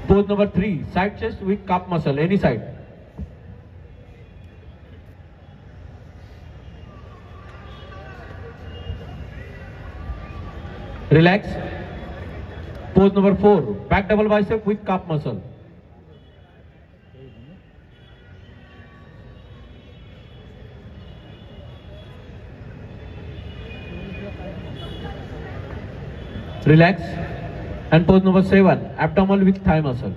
Pose number 3, side chest with calf muscle, any side. Relax. Pose number 4, back double bicep with calf muscle. Relax. And pose number 7, abdominal with thigh muscle.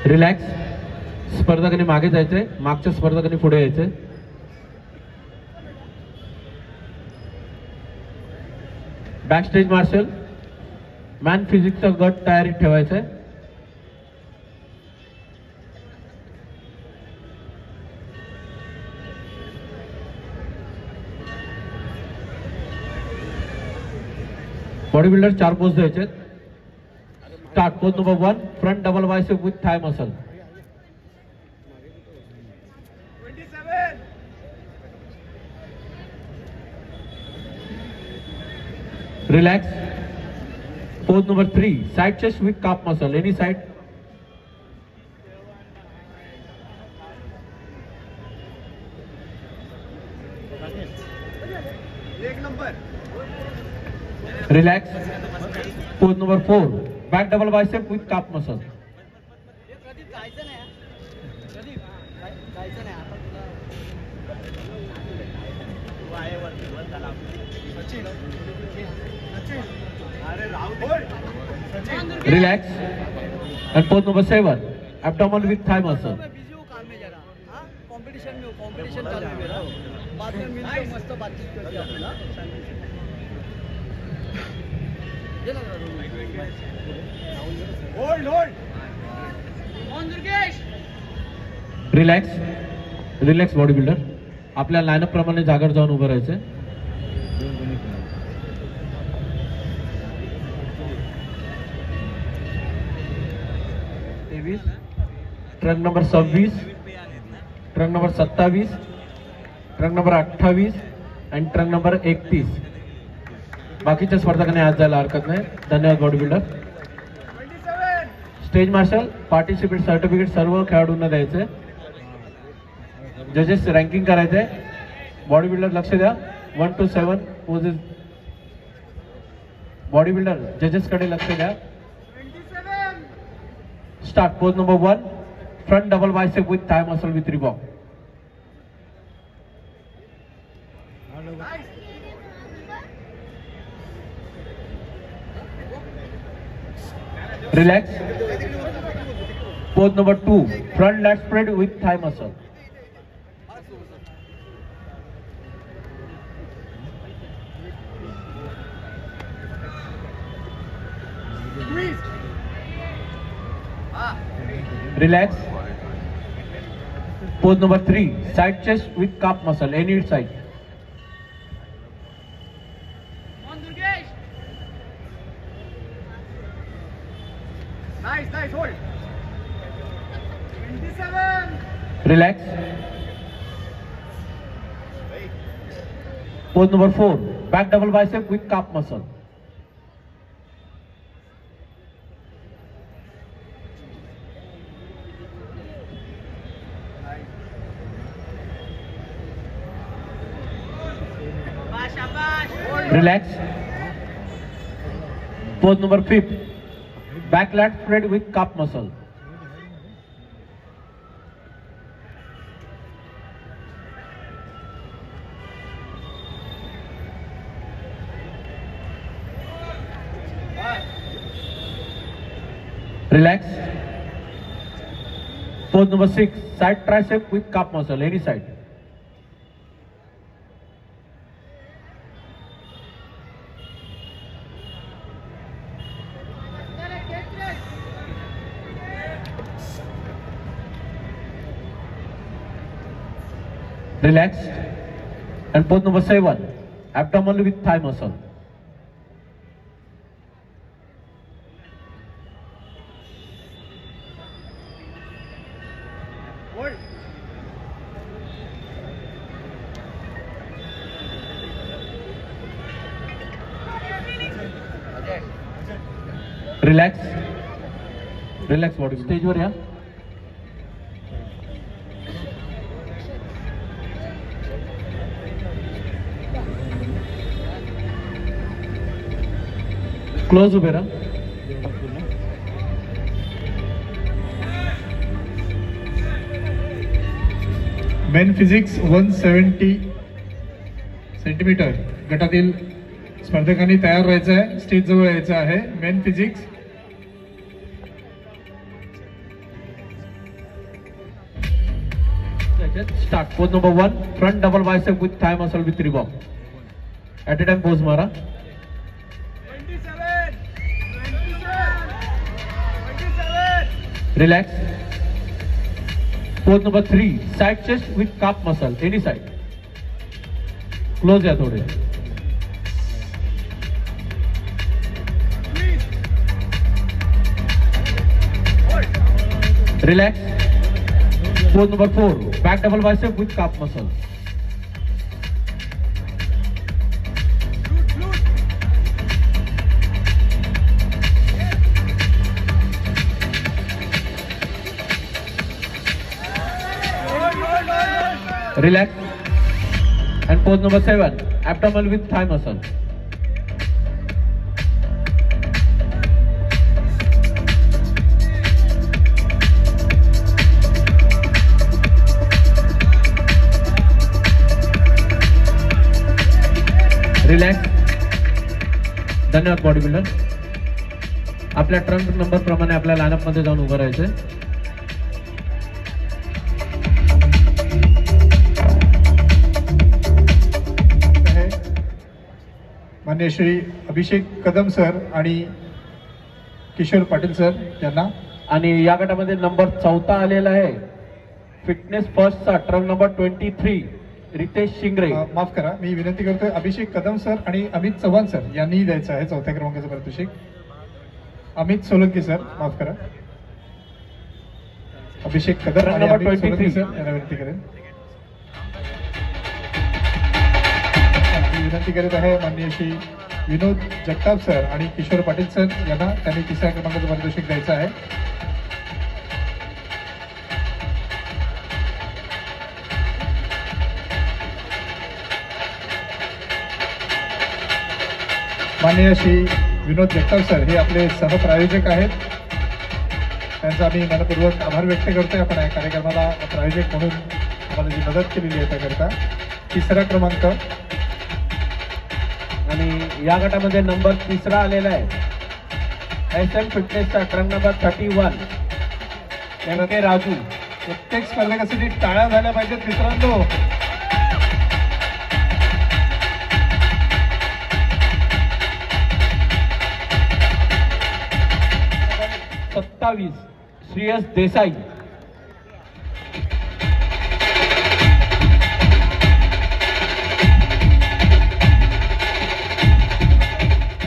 Relax. स्पर्धकांनी मागे जायचंय, मागच्या स्पर्धकांनी पुढे यायचंय. Back stage marshal, man फिजिक्सचा गट तयारीत ठेवायचा आहे. बॉडी बिल्डर 4 पोज द्यायचे. Start. Pose number 1, front double bicep with thigh muscle. Relax. Pose number 3, side chest with calf muscle, any side. Relax. Pose number 4, back double bicep with calf muscle. Relax. And pose number 7, abdominal with thigh muscle. Competition चालू है मेरा, बाद में मिलके मस्त बातचीत करते हैं ना. रिलॅक्स. Relax body builder. आपल्या लाईनअप प्रमाणे जागर जाऊन उभं राहायचं. Truck number 26, truck number 27, truck number 28 आणि ट्रक नंबर 31. बाकीच्या स्पर्धकांनी आज जायला हरकत नाही. धन्यवाद body builder. Stage marshal, participate certificate सर्व खेळाडूंना द्यायचंय. जजेस रँकिंग करायचंय. बॉडी बिल्डर लक्ष द्या. 1 to 7 पोजेस. बॉडी बिल्डर जजेस कडे लक्ष द्या. Start. Pose number 1, front double bicep with thigh muscle with रिबॉक. Relax. Pose number 2, front lat spread with thigh muscle. Relax. Pose number 3, side chest with calf muscle, any side. Nice, hold. 27. Relax. Pose number 4, back double bicep with calf muscle. Relax. Pose number 5, back lat spread with calf muscle. Relax. Pose number 6, side tricep with calf muscle, any side. Relax. And pose number 7, abdominal with thigh muscle. Relax body स्टेजवर या. Close उभे राहा. Main physics 170 centimetre गटातील स्पर्धकांनी तयार राहायचं आहे. Stage जवळ यायचं आहे. Men physics start. Pose number 1 front double bicep with thigh muscle with रिबॉक. ऍट अ टाइम पोज मारा. 27 relax. Pose number 3 side chest with calf muscle any side. Close या थोडे. Relax. Pose number 4 back double bicep with calf muscle. Relax. And pose number 7 abdominal with thigh muscle. Relax. धन्यवाद body builder. आपल्या trunk number प्रमाणे आपल्या lineup मध्ये जाऊन उभं राहायचंय. माननीय श्री अभिषेक कदम सर आणि किशोर पाटील सर यांना. आणि या गटामध्ये नंबर 4 आलेला आहे fitness फर्स्टचा trunk number 23 Ritesh Shingare. माफ करा, मी विनंती करतोय अभिषेक कदम सर आणि अमित चव्हाण सर यांनी द्यायचं आहे 4थ्या क्रमांकाचं पारितोषिक. अमित सोलंकी सर, माफ करा, अभिषेक कदम आणि अमित सोलंकी सर यांना विनंती करेन. विनंती करीत आहे माननीय श्री विनोद जगताप सर आणि किशोर पाटील सर यांना. त्यांनी 3ऱ्या क्रमांकाचं पारितोषिक द्यायचं आहे. माननीय श्री विनोद जगताप सर हे आपले सहप्रायोजक आहेत. त्यांचा आम्ही मनपूर्वक आभार व्यक्त करतोय. आपण या कार्यक्रमाला प्रायोजक म्हणून आम्हाला जी मदत केलेली आहे त्याकरता. 3रा क्रमांक. आणि या गटामध्ये नंबर 3 आलेला आहे SM फिटनेसचा ट्रंक नंबर 31 MK राजू. प्रत्येक स्पर्धकासाठी टाळ्या झाल्या पाहिजेत मित्रांनो. 27 श्रेयस देसाई.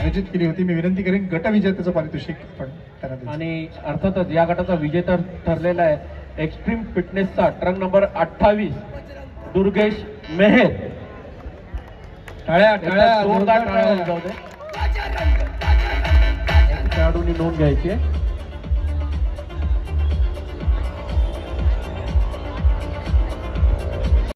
आयोजित केली होती. मी विनंती करेन गट विजेत्याचं पारितोषिक पण त्यांना द्यायचं. आणि अर्थातच या गटाचा विजेता ठरलेला आहे एक्स्ट्रीम फिटनेसचा ट्रंक नंबर 28 दुर्गेश मेहर. टाळ्या टाळ्या जोरदार टाळ्या वाजवू दे. खेळाडूंनी नोंद घ्यायची आहे.